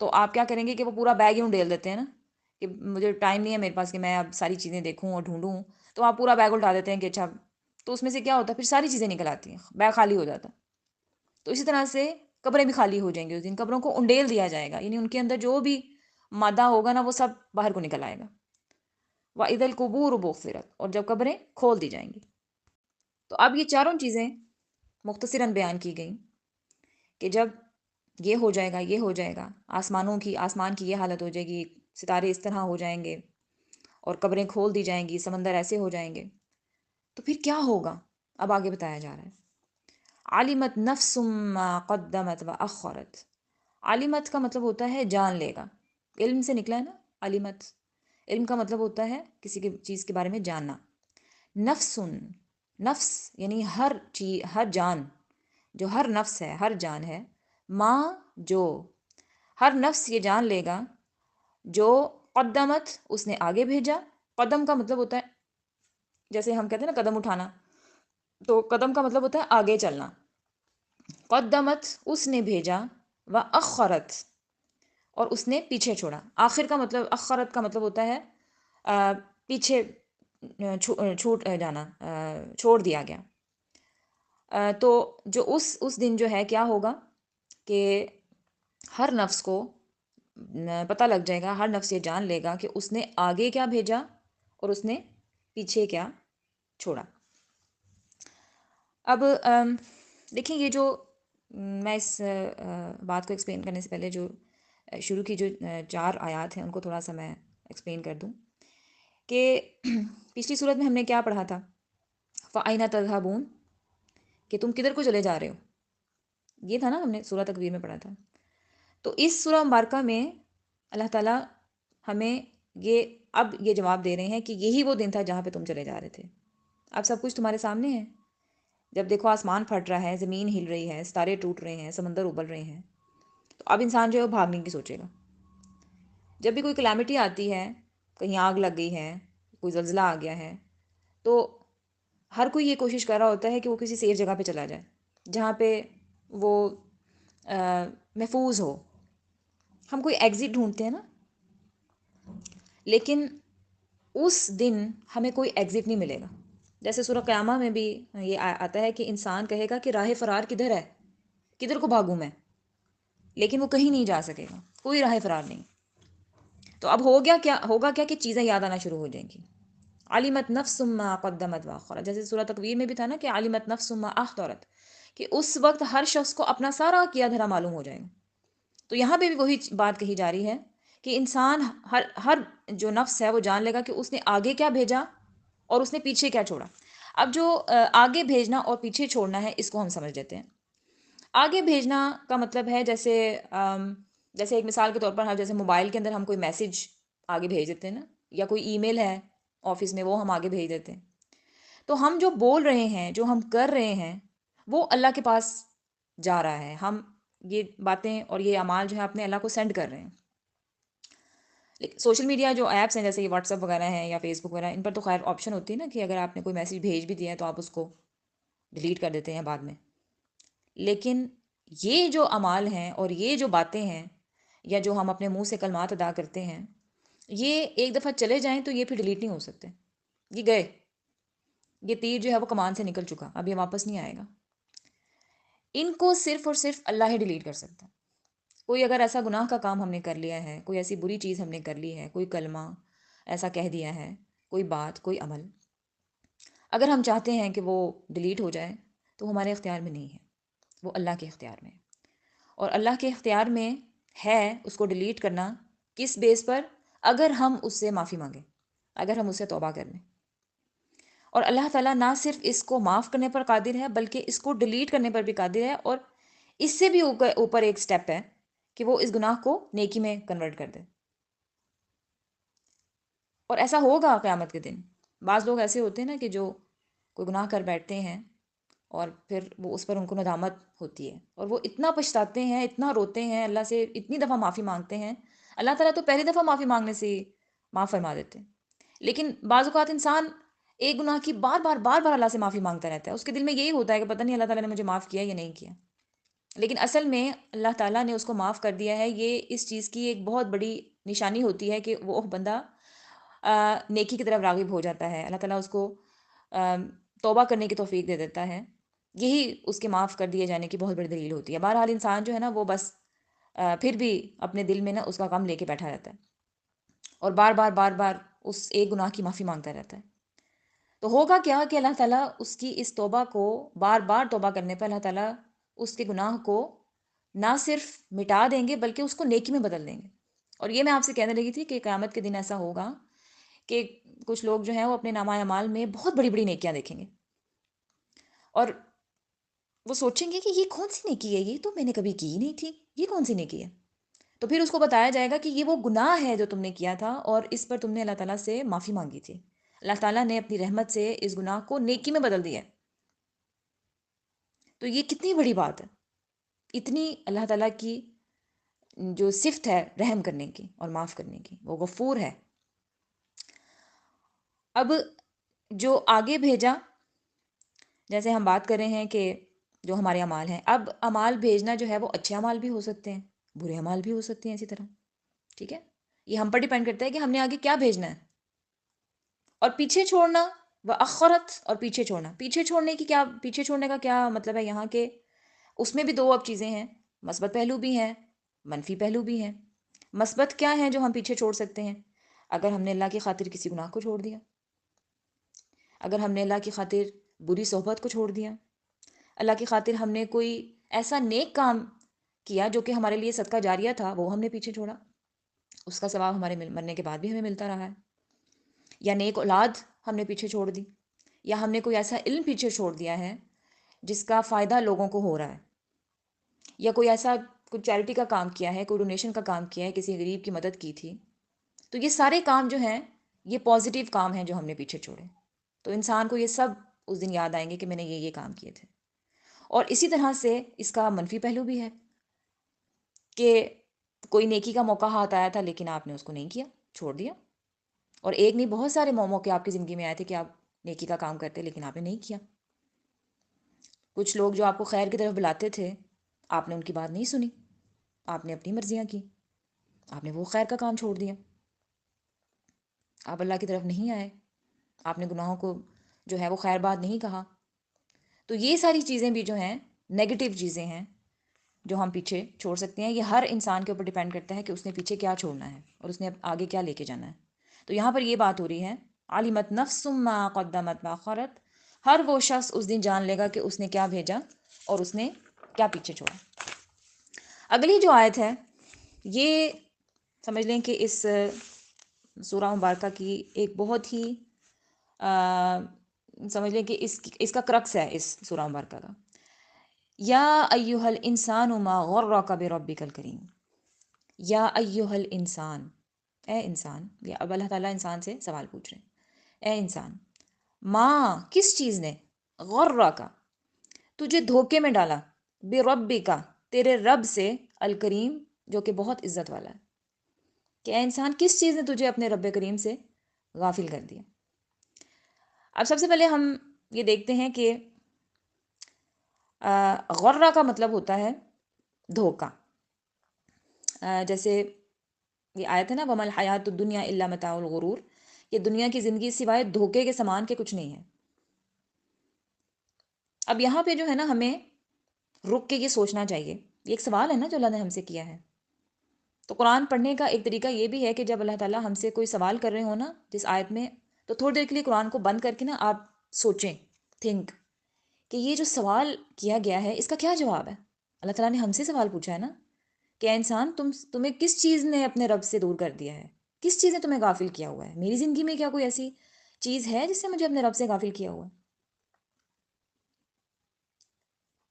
تو آپ کیا کریں گے کہ وہ پورا بیگ یوں ڈیل دیتے ہیں نا، کہ مجھے ٹائم نہیں ہے میرے پاس کہ میں اب ساری چیزیں دیکھوں اور ڈھونڈوں، تو آپ پورا بیگ اٹھا دیتے ہیں کہ اچھا، تو اس میں سے کیا ہوتا ہے پھر ساری چیزیں نکل آتی ہیں، بیگ خالی ہو جاتا ہے۔ تو اسی طرح سے قبریں بھی خالی ہو جائیں گی اس دن، قبروں کو انڈیل دیا جائے گا، یعنی ان کے اندر جو بھی مادہ ہوگا نا وہ سب باہر کو نکل آئے گا۔ وَإِذَا الْقُبُورُ بُعْثِرَتْ، اور جب قبریں کھول دی جائیں گی۔ تو اب یہ چاروں چیزیں مختصراً بیان کی گئیں کہ جب یہ ہو جائے گا، یہ ہو جائے گا، آسمان کی یہ حالت ہو جائے گی، ستارے اس طرح ہو جائیں گے اور قبریں کھول دی جائیں گی، سمندر ایسے ہو جائیں گے، تو پھر کیا ہوگا؟ اب آگے بتایا جا رہا ہے، عالمت نفس ما قدمت واخرت۔ عالمت کا مطلب ہوتا ہے جان لے گا، علم سے نکلا ہے نا عالمت، علم کا مطلب ہوتا ہے کسی کی چیز کے بارے میں جاننا۔ نفس، نفس یعنی ہر چیز، ہر جان، جو ہر نفس ہے، ہر جان ہے، ماں جو، ہر نفس یہ جان لے گا جو قدمت اس نے آگے بھیجا۔ قدم کا مطلب ہوتا ہے جیسے ہم کہتے ہیں نا قدم اٹھانا، تو قدم کا مطلب ہوتا ہے آگے چلنا۔ قدمت اس نے بھیجا، و اخرت اور اس نے پیچھے چھوڑا۔ آخر کا مطلب، اخرت کا مطلب ہوتا ہے پیچھے چھوٹ جانا، چھوڑ دیا گیا۔ تو جو اس دن جو ہے کیا ہوگا کہ ہر نفس کو پتہ لگ جائے گا، ہر نفس یہ جان لے گا کہ اس نے آگے کیا بھیجا اور اس نے پیچھے کیا چھوڑا۔ اب دیکھیں یہ جو میں اس بات کو ایکسپلین کرنے سے پہلے جو شروع کی جو 4 آیات ہیں ان کو تھوڑا سا میں ایکسپلین کر دوں کہ پچھلی صورت میں ہم نے کیا پڑھا تھا، فَأَيْنَ تَذْهَبُونَ، کہ تم کدھر کو چلے جا رہے ہو، یہ تھا نا ہم نے سورہ تکویر میں پڑھا تھا۔ تو اس سورہ مبارکہ میں اللہ تعالیٰ ہمیں اب یہ جواب دے رہے ہیں کہ یہی وہ دن تھا جہاں پہ تم چلے جا رہے تھے۔ اب سب کچھ تمہارے سامنے ہے، جب دیکھو آسمان پھٹ رہا ہے، زمین ہل رہی ہے، ستارے ٹوٹ رہے ہیں، سمندر ابل رہے ہیں، تو اب انسان جو ہے وہ بھاگنے کی سوچے گا۔ جب بھی کوئی کلیمٹی آتی ہے، کہیں آگ لگ گئی ہے، کوئی زلزلہ آ گیا ہے، تو ہر کوئی یہ کوشش کر رہا ہوتا ہے کہ وہ کسی سیف جگہ پہ چلا جائے جہاں پہ وہ محفوظ ہو۔ ہم کوئی ایگزٹ ڈھونڈتے ہیں نا، لیکن اس دن ہمیں کوئی ایگزٹ نہیں ملے گا۔ جیسے سورہ قیامہ میں بھی یہ آتا ہے کہ انسان کہے گا کہ راہ فرار کدھر ہے، کدھر کو بھاگوں میں، لیکن وہ کہیں نہیں جا سکے گا، کوئی راہ فرار نہیں۔ تو اب ہوگا کیا کہ چیزیں یاد آنا شروع ہو جائیں گی۔ علمت نفس ما قدمت واخرت، جیسے سورہ تکویر میں بھی تھا نا کہ علمت نفس ما احضرت، کہ اس وقت ہر شخص کو اپنا سارا کیا دھرا معلوم ہو جائے گا۔ تو یہاں پہ بھی وہی بات کہی جا رہی ہے کہ انسان ہر جو نفس ہے وہ جان لے گا کہ اس نے آگے کیا بھیجا اور اس نے پیچھے کیا چھوڑا۔ اب جو آگے بھیجنا اور پیچھے چھوڑنا ہے اس کو ہم سمجھ لیتے ہیں۔ آگے بھیجنا کا مطلب ہے جیسے ایک مثال کے طور پر جیسے موبائل کے اندر ہم کوئی میسج آگے بھیج دیتے ہیں نا، یا کوئی ای میل ہے آفس میں وہ ہم آگے بھیج دیتے ہیں، تو ہم جو بول رہے ہیں، جو ہم کر رہے ہیں، وہ اللہ کے پاس جا رہا ہے۔ ہم یہ باتیں اور یہ اعمال جو ہے اپنے اللہ کو سینڈ کر رہے ہیں۔ لیکن سوشل میڈیا جو ایپس ہیں جیسے یہ واٹس ایپ وغیرہ ہیں یا فیس بک وغیرہ، ان پر تو خیر آپشن ہوتی ہے نا کہ اگر آپ نے کوئی میسج بھیج بھی دیا ہے تو آپ اس کو ڈیلیٹ کر دیتے ہیں بعد میں۔ لیکن یہ جو اعمال ہیں اور یہ جو باتیں ہیں یا جو ہم اپنے منہ سے کلمات ادا کرتے ہیں، یہ ایک دفعہ چلے جائیں تو یہ پھر ڈیلیٹ نہیں ہو سکتے، یہ گئے، یہ تیر جو ہے وہ کمان سے نکل چکا، اب یہ واپس نہیں آئے گا۔ ان کو صرف اور صرف اللہ ہی ڈیلیٹ کر سکتا ہے۔ کوئی اگر ایسا گناہ کا کام ہم نے کر لیا ہے، کوئی ایسی بری چیز ہم نے کر لی ہے، کوئی کلمہ ایسا کہہ دیا ہے، کوئی بات، کوئی عمل، اگر ہم چاہتے ہیں کہ وہ ڈیلیٹ ہو جائے تو ہمارے اختیار میں نہیں ہے، وہ اللہ کے اختیار میں ہے۔ اور اللہ کے اختیار میں ہے اس کو ڈیلیٹ کرنا، کس بیس پر؟ اگر ہم اس سے معافی مانگیں، اگر ہم اس سے توبہ کر لیں۔ اور اللہ تعالیٰ نہ صرف اس کو معاف کرنے پر قادر ہے بلکہ اس کو ڈیلیٹ کرنے پر بھی قادر ہے، اور اس سے بھی اوپر ایک سٹیپ ہے کہ وہ اس گناہ کو نیکی میں کنورٹ کر دے۔ اور ایسا ہوگا قیامت کے دن۔ بعض لوگ ایسے ہوتے ہیں نا کہ جو کوئی گناہ کر بیٹھتے ہیں اور پھر وہ اس پر ان کو ندامت ہوتی ہے اور وہ اتنا پچھتاتے ہیں، اتنا روتے ہیں، اللہ سے اتنی دفعہ معافی مانگتے ہیں، اللہ تعالیٰ تو پہلی دفعہ معافی مانگنے سے ہی معاف فرما دیتے ہیں۔ لیکن بعض اوقات انسان ایک گناہ کی بار بار اللہ سے معافی مانگتا رہتا ہے، اس کے دل میں یہی ہوتا ہے کہ پتہ نہیں اللہ تعالیٰ نے مجھے معاف کیا یا نہیں کیا۔ لیکن اصل میں اللہ تعالیٰ نے اس کو معاف کر دیا ہے. یہ اس چیز کی ایک بہت بڑی نشانی ہوتی ہے کہ وہ بندہ نیکی کی طرف راغب ہو جاتا ہے. اللہ تعالیٰ اس کو توبہ کرنے کی توفیق دے دیتا ہے. یہی اس کے معاف کر دیے جانے کی بہت بڑی دلیل ہوتی ہے. بہرحال انسان جو ہے نا وہ بس پھر بھی اپنے دل میں نا اس کا غم لے کے بیٹھا رہتا ہے اور بار بار بار بار اس ایک گناہ کی معافی مانگتا رہتا ہے. تو ہوگا کیا کہ اللہ تعالیٰ اس کی اس توبہ کو بار بار توبہ کرنے پر اللہ تعالیٰ اس کے گناہ کو نہ صرف مٹا دیں گے بلکہ اس کو نیکی میں بدل دیں گے. اور یہ میں آپ سے کہنے لگی تھی کہ قیامت کے دن ایسا ہوگا کہ کچھ لوگ جو ہیں وہ اپنے نامہ اعمال میں بہت بڑی بڑی نیکیاں دیکھیں گے اور وہ سوچیں گے کہ یہ کون سی نیکی ہے، یہ تو میں نے کبھی کی ہی نہیں تھی، یہ کون سی نیکی ہے. تو پھر اس کو بتایا جائے گا کہ یہ وہ گناہ ہے جو تم نے کیا تھا اور اس پر تم نے اللہ تعالیٰ سے معافی مانگی تھی. اللہ تعالیٰ نے اپنی رحمت سے اس گناہ کو نیکی میں بدل دیا ہے. تو یہ کتنی بڑی بات ہے. اتنی اللہ تعالیٰ کی جو صفت ہے رحم کرنے کی اور معاف کرنے کی، وہ غفور ہے. اب جو آگے بھیجا، جیسے ہم بات کر رہے ہیں کہ جو ہمارے اعمال ہیں، اب اعمال بھیجنا جو ہے وہ اچھے اعمال بھی ہو سکتے ہیں، برے اعمال بھی ہو سکتے ہیں اسی طرح. ٹھیک ہے، یہ ہم پر ڈیپینڈ کرتا ہے کہ ہم نے آگے کیا بھیجنا ہے. اور پیچھے چھوڑنا و اخرت، اور پیچھے چھوڑنا، پیچھے چھوڑنے کی کیا، پیچھے چھوڑنے کا کیا مطلب ہے یہاں کے، اس میں بھی دو اب چیزیں ہیں، مثبت پہلو بھی ہیں، منفی پہلو بھی ہیں. مثبت کیا ہیں جو ہم پیچھے چھوڑ سکتے ہیں؟ اگر ہم نے اللہ کی خاطر کسی گناہ کو چھوڑ دیا، اگر ہم نے اللہ کی خاطر بری صحبت کو چھوڑ دیا، اللہ کی خاطر ہم نے کوئی ایسا نیک کام کیا جو کہ ہمارے لیے صدقہ جاریہ تھا، وہ ہم نے پیچھے چھوڑا، اس کا ثواب ہمارے مرنے کے بعد بھی ہمیں ملتا رہا ہے. یا نیک اولاد ہم نے پیچھے چھوڑ دی، یا ہم نے کوئی ایسا علم پیچھے چھوڑ دیا ہے جس کا فائدہ لوگوں کو ہو رہا ہے، یا کوئی ایسا کوئی چیریٹی کا کام کیا ہے، کوئی ڈونیشن کا کام کیا ہے، کسی غریب کی مدد کی تھی. تو یہ سارے کام جو ہیں یہ پازیٹیو کام ہیں جو ہم نے پیچھے چھوڑے. تو انسان کو یہ سب اس دن یاد آئیں گے کہ میں نے یہ کام کیے تھے. اور اسی طرح سے اس کا منفی پہلو بھی ہے کہ کوئی نیکی کا موقع ہاتھ آیا تھا لیکن آپ نے اس کو نہیں کیا، چھوڑ دیا. اور ایک نہیں، بہت سارے موقع آپ کی زندگی میں آئے تھے کہ آپ نیکی کا کام کرتے لیکن آپ نے نہیں کیا. کچھ لوگ جو آپ کو خیر کی طرف بلاتے تھے، آپ نے ان کی بات نہیں سنی، آپ نے اپنی مرضیاں کی، آپ نے وہ خیر کا کام چھوڑ دیا، آپ اللہ کی طرف نہیں آئے، آپ نے گناہوں کو جو ہے وہ خیر بات نہیں کہا. تو یہ ساری چیزیں بھی جو ہیں نیگیٹو چیزیں ہیں جو ہم پیچھے چھوڑ سکتے ہیں. یہ ہر انسان کے اوپر ڈیپینڈ کرتا ہے کہ اس نے پیچھے کیا چھوڑنا ہے اور اس نے آگے کیا لے کے جانا ہے. تو یہاں پر یہ بات ہو رہی ہے، علمت نفس ما قدمت واخرت، ہر وہ شخص اس دن جان لے گا کہ اس نے کیا بھیجا اور اس نے کیا پیچھے چھوڑا. اگلی جو آیت ہے یہ سمجھ لیں کہ اس سورہ مبارکہ کی ایک بہت ہی سمجھ لیں کہ اس کا کرکس ہے اس سورہ مبارکہ کا. یا ایہا الانسان ما غرک بربک الکریم. یا ایہا الانسان، اے انسان. یا اب اللہ تعالیٰ انسان سے سوال پوچھ رہے ہیں، اے انسان، ماں کس چیز نے، غرک تجھے دھوکے میں ڈالا، بربک تیرے رب سے، الکریم جو کہ بہت عزت والا ہے. کہ اے انسان کس چیز نے تجھے اپنے رب کریم سے غافل کر دیا. اب سب سے پہلے ہم یہ دیکھتے ہیں کہ غرہ کا مطلب ہوتا ہے دھوکا. جیسے یہ آیت ہے نا، وَمَا الْحَيَاةُ الدُّنْيَا إِلَّا مَتَاعُ الْغُرُورِ، یہ دنیا کی زندگی سوائے دھوکے کے سامان کے کچھ نہیں ہے. اب یہاں پہ جو ہے نا ہمیں رک کے یہ سوچنا چاہیے، یہ ایک سوال ہے نا جو اللہ نے ہم سے کیا ہے. تو قرآن پڑھنے کا ایک طریقہ یہ بھی ہے کہ جب اللہ تعالیٰ ہم سے کوئی سوال کر رہے ہو نا جس آیت میں، تو تھوڑی دیر کے لیے قرآن کو بند کر کے نا آپ سوچیں، تھنک کہ یہ جو سوال کیا گیا ہے اس کا کیا جواب ہے. اللہ تعالیٰ نے ہم سے سوال پوچھا ہے نا کہ انسان تمہیں کس چیز نے اپنے رب سے دور کر دیا ہے، کس چیز نے تمہیں غافل کیا ہوا ہے. میری زندگی میں کیا کوئی ایسی چیز ہے جس سے مجھے اپنے رب سے غافل کیا ہوا ہے؟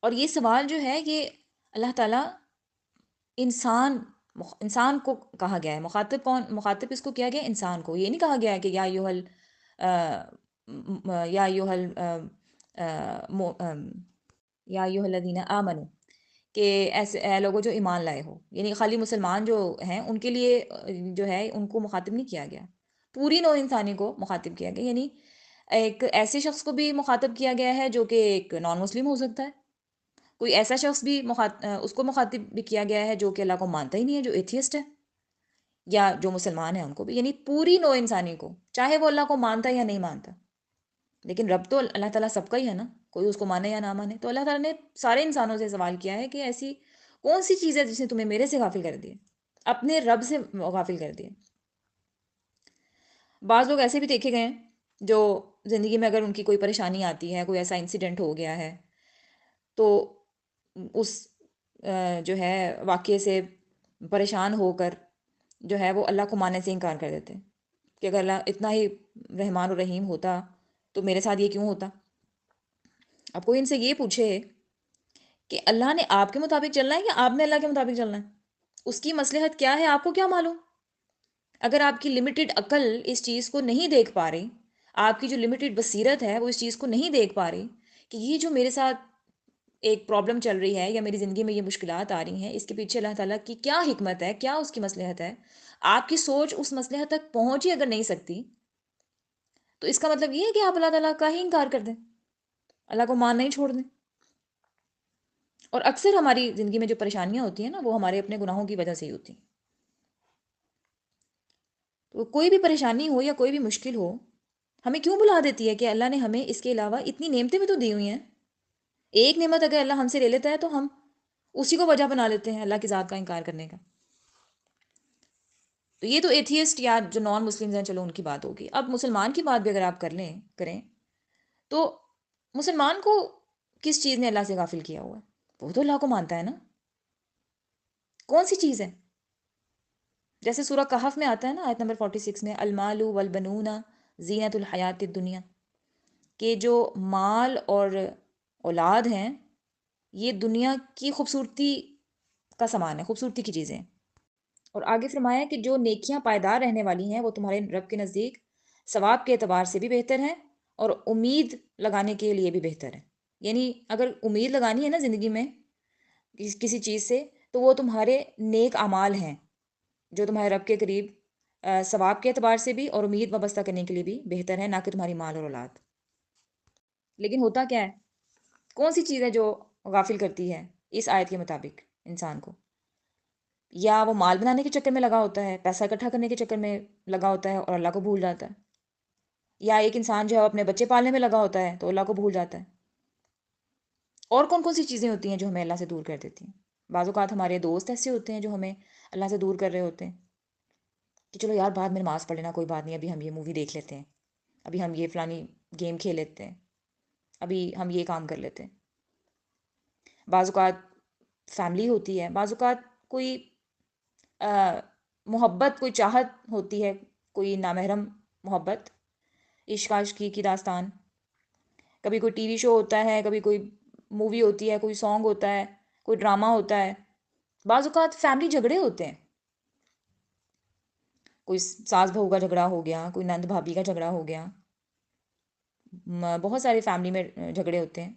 اور یہ سوال جو ہے یہ اللہ تعالیٰ انسان کو کہا گیا ہے. مخاطب کون؟ مخاطب اس کو کیا گیا انسان کو. یہ نہیں کہا گیا ہے کہ یا ایہل یا ایہل یا ایہا الذین آمنوا، کہ ایسے اے لوگوں جو ایمان لائے ہو، یعنی خالی مسلمان جو ہیں ان کے لیے جو ہے ان کو مخاطب نہیں کیا گیا، پوری نوع انسانی کو مخاطب کیا گیا. یعنی ایک ایسے شخص کو بھی مخاطب کیا گیا ہے جو کہ ایک نان مسلم ہو سکتا ہے، کوئی ایسا شخص بھی اس کو مخاطب بھی کیا گیا ہے جو کہ اللہ کو مانتا ہی نہیں ہے، جو ایتھیسٹ ہے، یا جو مسلمان ہیں ان کو بھی، یعنی پوری نوع انسانی کو، چاہے وہ اللہ کو مانتا یا نہیں مانتا. لیکن رب تو اللہ تعالیٰ سب کا ہی ہے نا، کوئی اس کو مانے یا نہ مانے. تو اللہ تعالیٰ نے سارے انسانوں سے سوال کیا ہے کہ ایسی کون سی چیز ہے جس نے تمہیں میرے سے غافل کر دیا، اپنے رب سے غافل کر دیا. بعض لوگ ایسے بھی دیکھے گئے ہیں جو زندگی میں اگر ان کی کوئی پریشانی آتی ہے، کوئی ایسا انسیڈنٹ ہو گیا ہے، تو اس جو ہے واقعے سے پریشان ہو کر جو ہے وہ اللہ کو ماننے سے انکار کر دیتے ہیں کہ اگر اللہ اتنا ہی رحمان و رحیم ہوتا تو میرے ساتھ یہ کیوں ہوتا. اب کوئی ان سے یہ پوچھے کہ اللہ نے آپ کے مطابق چلنا ہے یا آپ نے اللہ کے مطابق چلنا ہے، اس کی مصلحت کیا ہے آپ کو کیا معلوم؟ اگر آپ کی لمیٹڈ عقل اس چیز کو نہیں دیکھ پا رہی، آپ کی جو لمیٹڈ بصیرت ہے وہ اس چیز کو نہیں دیکھ پا رہی کہ یہ جو میرے ساتھ ایک پرابلم چل رہی ہے یا میری زندگی میں یہ مشکلات آ رہی ہیں، اس کے پیچھے اللہ تعالیٰ کی کیا حکمت ہے، کیا اس کی مصلحت ہے، آپ کی سوچ اس مصلحت تک پہنچ ہی اگر نہیں سکتی، تو اس کا مطلب یہ ہے کہ آپ اللہ تعالیٰ کا ہی انکار کر دیں، اللہ کو ماننا ہی چھوڑ دیں. اور اکثر ہماری زندگی میں جو پریشانیاں ہوتی ہیں نا، وہ ہمارے اپنے گناہوں کی وجہ سے ہی ہوتی ہیں. تو کوئی بھی پریشانی ہو یا کوئی بھی مشکل ہو، ہمیں کیوں بلا دیتی ہے کہ اللہ نے ہمیں اس کے علاوہ اتنی نعمتیں بھی تو دی ہوئی ہیں. ایک نعمت اگر اللہ ہم سے لے لیتا ہے تو ہم اسی کو وجہ بنا لیتے ہیں اللہ کی ذات کا انکار کرنے کا. تو یہ تو ایتھیسٹ یا جو نان مسلمز ہیں چلو ان کی بات ہوگی. اب مسلمان کی بات بھی اگر آپ کریں تو مسلمان کو کس چیز نے اللہ سے غافل کیا ہوا ہے؟ وہ تو اللہ کو مانتا ہے نا. کون سی چیز ہے؟ جیسے سورہ کہف میں آتا ہے نا، آیت نمبر 46 میں، المال والبنون زینت الحیات الدنیا، کہ جو مال اور اولاد ہیں یہ دنیا کی خوبصورتی کا سامان ہے، خوبصورتی کی چیزیں. اور آگے فرمایا کہ جو نیکیاں پائیدار رہنے والی ہیں وہ تمہارے رب کے نزدیک ثواب کے اعتبار سے بھی بہتر ہیں اور امید لگانے کے لیے بھی بہتر ہے. یعنی اگر امید لگانی ہے نا زندگی میں کسی چیز سے، تو وہ تمہارے نیک اعمال ہیں جو تمہارے رب کے قریب ثواب کے اعتبار سے بھی اور امید وابستہ کرنے کے لیے بھی بہتر ہے، نہ کہ تمہاری مال اور اولاد. لیکن ہوتا کیا ہے، کون سی چیز ہے جو غافل کرتی ہے اس آیت کے مطابق انسان کو؟ یا وہ مال بنانے کے چکر میں لگا ہوتا ہے، پیسہ اکٹھا کرنے کے چکر میں لگا ہوتا ہے اور اللہ کو بھول جاتا ہے. یا ایک انسان جو ہے اپنے بچے پالنے میں لگا ہوتا ہے تو اللہ کو بھول جاتا ہے. اور کون کون سی چیزیں ہوتی ہیں جو ہمیں اللہ سے دور کر دیتی ہیں؟ بعض اوقات ہمارے دوست ایسے ہوتے ہیں جو ہمیں اللہ سے دور کر رہے ہوتے ہیں کہ چلو یار بعد میں نماز پڑھ لینا، کوئی بات نہیں، ابھی ہم یہ مووی دیکھ لیتے ہیں، ابھی ہم یہ فلانی گیم کھیل لیتے ہیں، ابھی ہم یہ کام کر لیتے ہیں. بعض اوقات فیملی ہوتی ہے، بعض اوقات کوئی محبت، کوئی چاہت ہوتی ہے، کوئی نامحرم محبت، عشق عاشقی کی داستان. کبھی کوئی ٹی وی شو ہوتا ہے، کبھی کوئی مووی ہوتی ہے، کوئی سانگ ہوتا ہے، کوئی ڈرامہ ہوتا ہے. بعض اوقات فیملی جھگڑے ہوتے ہیں، کوئی ساس بہو کا جھگڑا ہو گیا، کوئی نند بھابھی کا جھگڑا ہو گیا. بہت سارے فیملی میں جھگڑے ہوتے ہیں.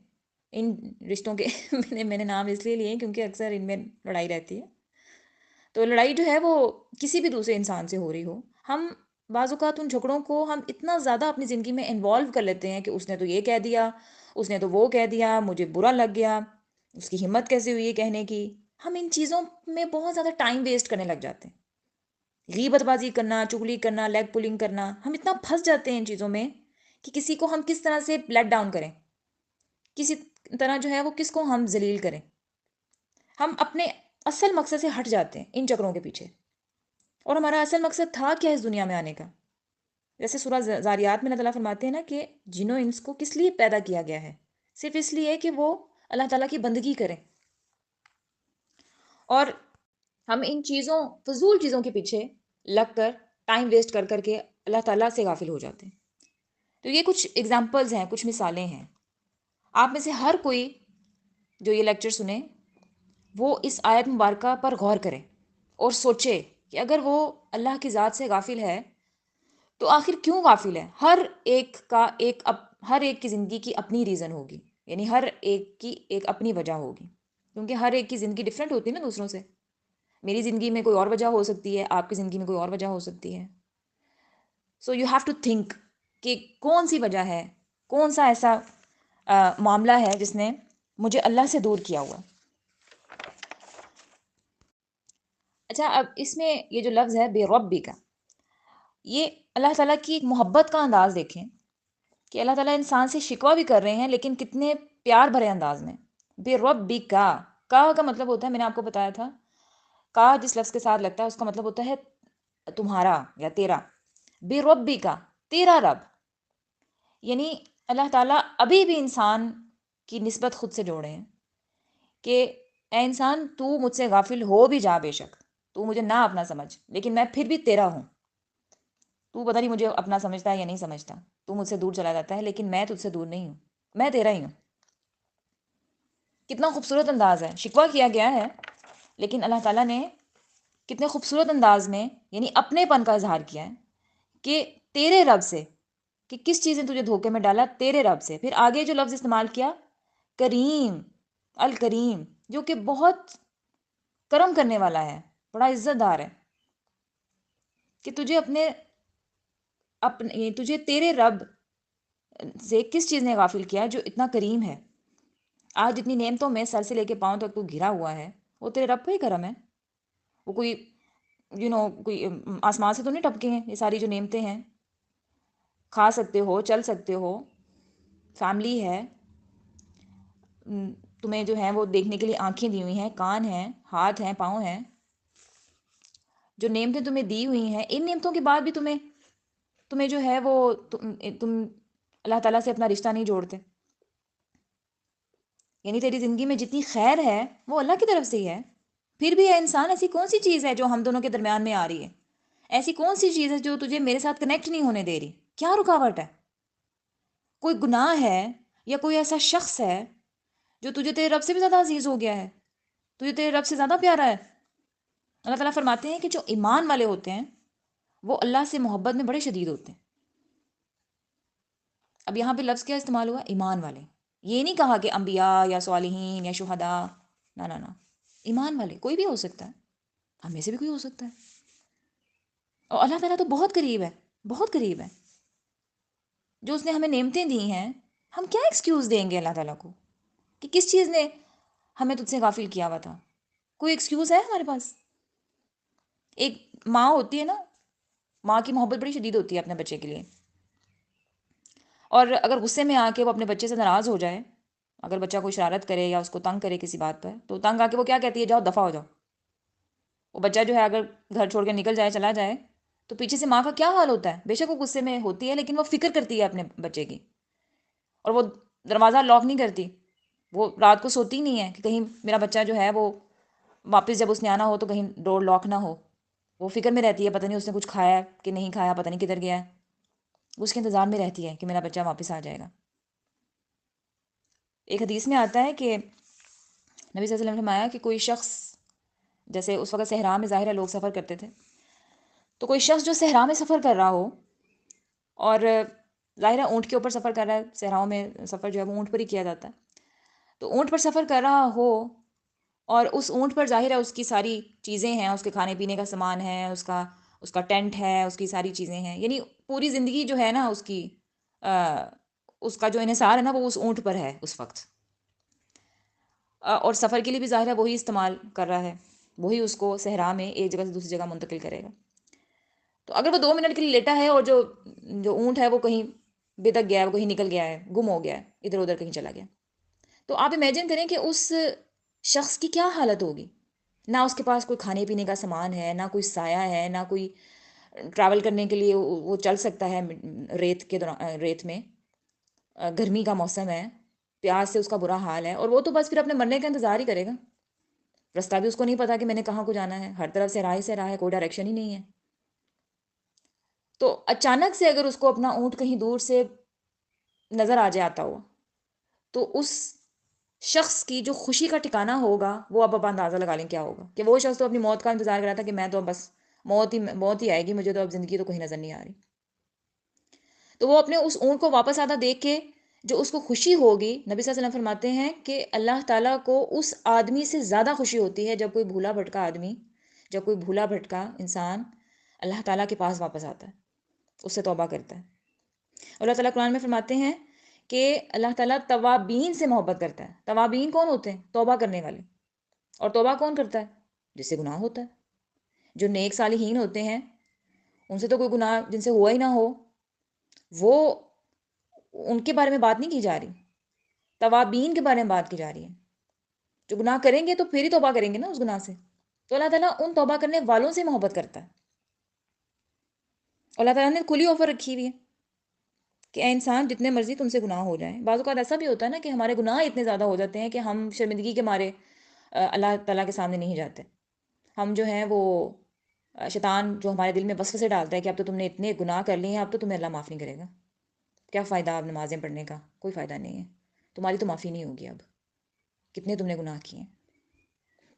ان رشتوں کے میں نے نام اس لیے لیے ہیں کیونکہ اکثر ان میں لڑائی رہتی ہے. تو لڑائی جو ہے وہ کسی بھی دوسرے انسان سے ہو رہی ہو، ہم بعض اوقات ان جھگڑوں کو ہم اتنا زیادہ اپنی زندگی میں انوالو کر لیتے ہیں کہ اس نے تو یہ کہہ دیا، اس نے تو وہ کہہ دیا، مجھے برا لگ گیا، اس کی ہمت کیسے ہوئی یہ کہنے کی. ہم ان چیزوں میں بہت زیادہ ٹائم ویسٹ کرنے لگ جاتے ہیں. غیبت بازی کرنا، چغلی کرنا، لیگ پولنگ کرنا، ہم اتنا پھنس جاتے ہیں ان چیزوں میں کہ کسی کو ہم کس طرح سے لیٹ ڈاؤن کریں، کسی طرح جو ہے وہ کس کو ہم ذلیل کریں. ہم اپنے اصل مقصد سے ہٹ جاتے ہیں ان چکروں کے پیچھے. اور ہمارا اصل مقصد تھا کیا اس دنیا میں آنے کا؟ جیسے سورہ زاریات میں اللہ تعالیٰ فرماتے ہیں نا کہ جن و انس کو کس لیے پیدا کیا گیا ہے؟ صرف اس لیے کہ وہ اللہ تعالیٰ کی بندگی کریں. اور ہم ان چیزوں، فضول چیزوں کے پیچھے لگ کر ٹائم ویسٹ کر کر کے اللہ تعالیٰ سے غافل ہو جاتے ہیں. تو یہ کچھ اگزامپلز ہیں، کچھ مثالیں ہیں. آپ میں سے ہر کوئی جو یہ لیکچر سنے وہ اس آیت مبارکہ پر غور کرے اور سوچے کہ اگر وہ اللہ کی ذات سے غافل ہے تو آخر کیوں غافل ہے. ہر ایک کی زندگی کی اپنی ریزن ہوگی، یعنی ہر ایک کی ایک اپنی وجہ ہوگی، کیونکہ ہر ایک کی زندگی ڈیفرنٹ ہوتی ہے نا دوسروں سے. میری زندگی میں کوئی اور وجہ ہو سکتی ہے، آپ کی زندگی میں کوئی اور وجہ ہو سکتی ہے. So you have to think کہ کون سی وجہ ہے، کون سا ایسا معاملہ ہے جس نے مجھے اللہ سے دور کیا ہوا ہے۔ اچھا، اب اس میں یہ جو لفظ ہے بے ربی کا، یہ اللہ تعالیٰ کی ایک محبت کا انداز دیکھیں کہ اللہ تعالیٰ انسان سے شکوہ بھی کر رہے ہیں لیکن کتنے پیار بھرے انداز میں۔ بے ربی کا مطلب ہوتا ہے، میں نے آپ کو بتایا تھا، کا جس لفظ کے ساتھ لگتا ہے اس کا مطلب ہوتا ہے تمہارا یا تیرا۔ بے ربی کا، تیرا رب، یعنی اللہ تعالیٰ ابھی بھی انسان کی نسبت خود سے جوڑے ہیں کہ اے انسان، تو مجھ سے غافل ہو بھی جا بے شک، تو مجھے نہ اپنا سمجھ، لیکن میں پھر بھی تیرا ہوں۔ تو پتہ نہیں مجھے اپنا سمجھتا ہے یا نہیں سمجھتا، تو مجھ سے دور چلا جاتا ہے، لیکن میں تجھ سے دور نہیں ہوں، میں تیرا ہی ہوں۔ کتنا خوبصورت انداز ہے، شکوہ کیا گیا ہے لیکن اللہ تعالیٰ نے کتنے خوبصورت انداز میں یعنی اپنے پن کا اظہار کیا ہے کہ تیرے رب سے، کہ کس چیز نے تجھے دھوکے میں ڈالا، تیرے رب سے۔ پھر آگے جو لفظ استعمال کیا، کریم، الکریم، جو کہ بہت کرم کرنے والا ہے، بڑا عزت دار ہے، کہ تجھے تیرے رب سے کس چیز نے غافل کیا جو اتنا کریم ہے۔ آج جتنی نعمتوں میں سر سے لے کے پاؤں تک تو گھرا ہوا ہے، وہ تیرے رب کا ہی کرم ہے۔ وہ کوئی کوئی آسمان سے تو نہیں ٹپکے ہیں یہ ساری جو نعمتیں ہیں۔ کھا سکتے ہو، چل سکتے ہو، فیملی ہے، تمہیں جو ہے وہ دیکھنے کے لیے آنکھیں دی ہوئی ہیں، کان ہیں، ہاتھ ہیں، پاؤں ہیں، جو نعمتیں تمہیں دی ہوئی ہیں، ان نعمتوں کے بعد بھی تمہیں جو ہے وہ تم اللہ تعالیٰ سے اپنا رشتہ نہیں جوڑتے۔ یعنی تیری زندگی میں جتنی خیر ہے وہ اللہ کی طرف سے ہی ہے۔ پھر بھی ہے انسان، ایسی کون سی چیز ہے جو ہم دونوں کے درمیان میں آ رہی ہے؟ ایسی کون سی چیز ہے جو تجھے میرے ساتھ کنیکٹ نہیں ہونے دے رہی؟ کیا رکاوٹ ہے؟ کوئی گناہ ہے یا کوئی ایسا شخص ہے جو تجھے تیرے رب سے بھی زیادہ عزیز ہو گیا ہے، تجھے تیرے رب سے زیادہ پیارا ہے؟ اللہ تعالیٰ فرماتے ہیں کہ جو ایمان والے ہوتے ہیں وہ اللہ سے محبت میں بڑے شدید ہوتے ہیں۔ اب یہاں پہ لفظ کیا استعمال ہوا؟ ایمان والے۔ یہ نہیں کہا کہ انبیاء یا صالحین یا شہداء، نہ، ایمان والے کوئی بھی ہو سکتا ہے، ہم میں سے بھی کوئی ہو سکتا ہے۔ اور اللہ تعالیٰ تو بہت قریب ہے، بہت قریب ہے۔ جو اس نے ہمیں نعمتیں دی ہیں، ہم کیا ایکسکیوز دیں گے اللہ تعالیٰ کو کہ کس چیز نے ہمیں تجھ سے غافل کیا ہوا تھا؟ کوئی ایکسکیوز ہے ہمارے پاس؟ ایک ماں ہوتی ہے نا، ماں کی محبت بڑی شدید ہوتی ہے اپنے بچے کے لیے، اور اگر غصے میں آ کے وہ اپنے بچے سے ناراض ہو جائے، اگر بچہ کوئی شرارت کرے یا اس کو تنگ کرے کسی بات پر، تو تنگ آ کے وہ کیا کہتی ہے؟ جاؤ دفع ہو جاؤ۔ وہ بچہ جو ہے اگر گھر چھوڑ کے نکل جائے، چلا جائے، تو پیچھے سے ماں کا کیا حال ہوتا ہے؟ بے شک وہ غصے میں ہوتی ہے لیکن وہ فکر کرتی ہے اپنے بچے کی، اور وہ دروازہ لاک نہیں کرتی، وہ رات کو سوتی نہیں ہے کہ کہیں میرا بچہ جو ہے وہ واپس جب اس نے آنا ہو تو کہیں ڈور لاک نہ ہو۔ وہ فکر میں رہتی ہے پتہ نہیں اس نے کچھ کھایا ہے کہ نہیں کھایا، پتہ نہیں کدھر گیا ہے، اس کے انتظار میں رہتی ہے کہ میرا بچہ واپس آ جائے گا۔ ایک حدیث میں آتا ہے کہ نبی صلی اللہ علیہ وسلم نے فرمایا کہ کوئی شخص، جیسے اس وقت صحرا میں ظاہر ہے لوگ سفر کرتے تھے، تو کوئی شخص جو صحرا میں سفر کر رہا ہو، اور ظاہر ہے اونٹ کے اوپر سفر کر رہا ہے، صحراؤں میں سفر جو ہے وہ اونٹ پر ہی کیا جاتا ہے، تو اونٹ پر سفر کر رہا ہو اور اس اونٹ پر ظاہر ہے اس کی ساری چیزیں ہیں، اس کے کھانے پینے کا سامان ہے، اس کا ٹینٹ ہے، اس کی ساری چیزیں ہیں، یعنی پوری زندگی جو ہے نا اس کی، اس کا جو انحصار ہے نا وہ اس اونٹ پر ہے اس وقت، اور سفر کے لیے بھی ظاہر ہے وہی استعمال کر رہا ہے، وہی اس کو صحرا میں ایک جگہ سے دوسری جگہ منتقل کرے گا۔ تو اگر وہ 2 منٹ کے لیے لیٹا ہے اور جو اونٹ ہے وہ کہیں بتک گیا ہے، وہ کہیں نکل گیا ہے، گم ہو گیا ہے، ادھر ادھر کہیں چلا گیا، تو آپ امیجن کریں کہ اس شخص کی کیا حالت ہوگی۔ نہ اس کے پاس کوئی کھانے پینے کا سامان ہے، نہ کوئی سایہ ہے، نہ کوئی ٹریول کرنے کے لیے وہ چل سکتا ہے ریت میں، گرمی کا موسم ہے، پیاس سے اس کا برا حال ہے، اور وہ تو بس پھر اپنے مرنے کا انتظار ہی کرے گا۔ رستہ بھی اس کو نہیں پتا کہ میں نے کہاں کو جانا ہے، ہر طرف سے راہ سے راہ ہے، کوئی ڈائریکشن ہی نہیں ہے۔ تو اچانک سے اگر اس کو اپنا اونٹ کہیں دور سے نظر آ جاتا ہو، تو اس شخص کی جو خوشی کا ٹھکانہ ہوگا وہ اب اندازہ لگا لیں کیا ہوگا، کہ وہ شخص تو اپنی موت کا انتظار کر رہا تھا کہ میں تو بس موت ہی آئے گی مجھے، تو اب زندگی تو کہیں نظر نہیں آ رہی، تو وہ اپنے اس اونٹ کو واپس آتا دیکھ کے جو اس کو خوشی ہوگی، نبی صلی اللہ علیہ وسلم فرماتے ہیں کہ اللہ تعالیٰ کو اس آدمی سے زیادہ خوشی ہوتی ہے جب کوئی بھولا بھٹکا آدمی، جب کوئی بھولا بھٹکا انسان اللہ تعالیٰ کے پاس واپس آتا ہے، اس سے توبہ کرتا ہے۔ اللہ تعالیٰ قرآن میں فرماتے ہیں کہ اللہ تعالیٰ توابین سے محبت کرتا ہے. توابین کون ہوتے ہیں؟ توبہ کرنے والے. اور توبہ کون کرتا ہے؟ جس سے گناہ ہوتا ہے. جو نیک صالحین ہوتے ہیں ان سے تو کوئی گناہ جن سے ہوا ہی نہ ہو، وہ ان کے بارے میں بات نہیں کی جا رہی. توابین کے بارے میں بات کی جا رہی ہے. جو گناہ کریں گے تو پھر ہی توبہ کریں گے نا اس گناہ سے. تو اللہ تعالیٰ ان توبہ کرنے والوں سے محبت کرتا ہے. اللہ تعالیٰ نے کھلی آفر رکھی ہوئی ہے کہ اے انسان جتنے مرضی تم سے گناہ ہو جائیں. بعض اوقات ایسا بھی ہوتا ہے نا کہ ہمارے گناہ اتنے زیادہ ہو جاتے ہیں کہ ہم شرمندگی کے مارے اللہ تعالیٰ کے سامنے نہیں جاتے. ہم جو ہیں وہ شیطان جو ہمارے دل میں وسوسے ڈالتا ہے کہ اب تو تم نے اتنے گناہ کر لیے ہیں، اب تو تمہیں اللہ معاف نہیں کرے گا. کیا فائدہ اب نمازیں پڑھنے کا؟ کوئی فائدہ نہیں ہے، تمہاری تو معافی نہیں ہوگی. اب کتنے تم نے گناہ کیے ہیں.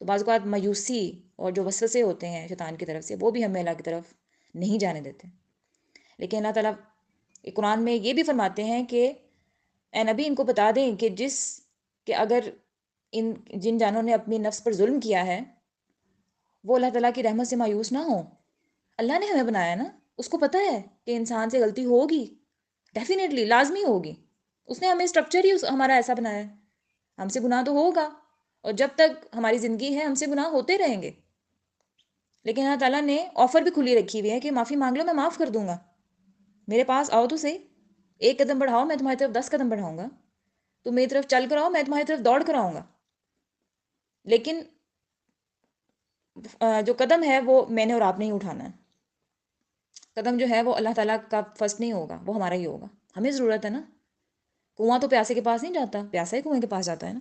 تو بعض اوقات مایوسی اور جو وسوسے ہوتے ہیں شیطان کی طرف سے، وہ بھی ہمیں اللہ کی طرف نہیں جانے دیتے. لیکن اللہ تعالیٰ قرآن میں یہ بھی فرماتے ہیں کہ اے نبی ان کو بتا دیں کہ اگر ان جن جانوں نے اپنی نفس پر ظلم کیا ہے وہ اللہ تعالیٰ کی رحمت سے مایوس نہ ہوں. اللہ نے ہمیں بنایا نا، اس کو پتہ ہے کہ انسان سے غلطی ہوگی، ڈیفینیٹلی لازمی ہوگی. اس نے ہمیں اسٹرکچر ہی ہمارا ایسا بنایا ہے. ہم سے گناہ تو ہوگا، اور جب تک ہماری زندگی ہے ہم سے گناہ ہوتے رہیں گے. لیکن اللہ تعالیٰ نے آفر بھی کھلی رکھی ہوئی ہے کہ معافی مانگ لو، میں معاف کر دوں گا. میرے پاس آؤ تو صحیح، ایک قدم بڑھاؤ میں تمہاری طرف 10 قدم بڑھاؤں گا. تم میری طرف چل کر آؤ، میں تمہاری طرف دوڑ کر آؤں گا. لیکن جو قدم ہے وہ میں نے اور آپ نے ہی اٹھانا ہے. قدم جو ہے وہ اللہ تعالیٰ کا فرسٹ نہیں ہوگا، وہ ہمارا ہی ہوگا. ہمیں ضرورت ہے نا. کنواں تو پیاسے کے پاس نہیں جاتا، پیاسا ہی کنویں کے پاس جاتا ہے نا.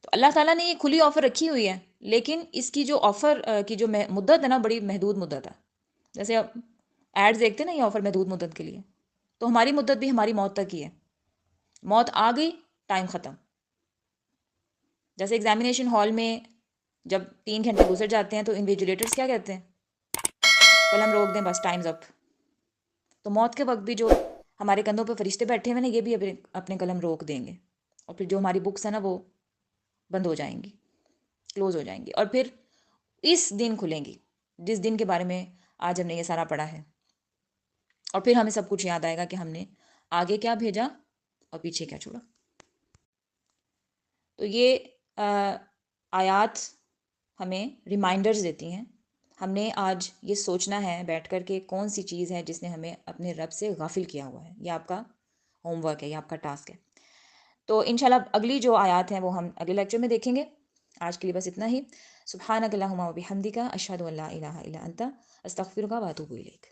تو اللہ تعالیٰ نے یہ کھلی آفر رکھی ہوئی ہے، لیکن اس کی جو آفر کی جو مدت ہے نا، بڑی محدود مدت ہے. جیسے اب ایڈز دیکھتے ہیں نا، یہ آفر محدود مدت کے لیے. تو ہماری مدت بھی ہماری موت تک ہی ہے. موت آ گئی، ٹائم ختم. جیسے ایگزامینیشن ہال میں جب 3 گھنٹے گزر جاتے ہیں تو انویجیلیٹرز کیا کہتے ہیں؟ قلم روک دیں، بس ٹائمز اپ. تو موت کے وقت بھی جو ہمارے کندھوں پہ فرشتے بیٹھے ہوئے نا، یہ بھی اپنے قلم روک دیں گے. اور پھر جو ہماری بکس ہیں نا وہ بند ہو جائیں گی، کلوز ہو جائیں گی. اور پھر اس دن کھلیں گی جس دن کے بارے میں آج ہم نے یہ سارا پڑھا ہے. اور پھر ہمیں سب کچھ یاد آئے گا کہ ہم نے آگے کیا بھیجا اور پیچھے کیا چھوڑا. تو یہ آیات ہمیں ریمائنڈرز دیتی ہیں. ہم نے آج یہ سوچنا ہے بیٹھ کر کہ کون سی چیز ہے جس نے ہمیں اپنے رب سے غافل کیا ہوا ہے. یہ آپ کا ہوم ورک ہے، یہ آپ کا ٹاسک ہے. تو انشاءاللہ اگلی جو آیات ہیں وہ ہم اگلے لیکچر میں دیکھیں گے. آج کے لیے بس اتنا ہی. سبحانک اللہم و بحمدک، اشہد ان لا الہ الا انت، استغفرک و اتوب الیک.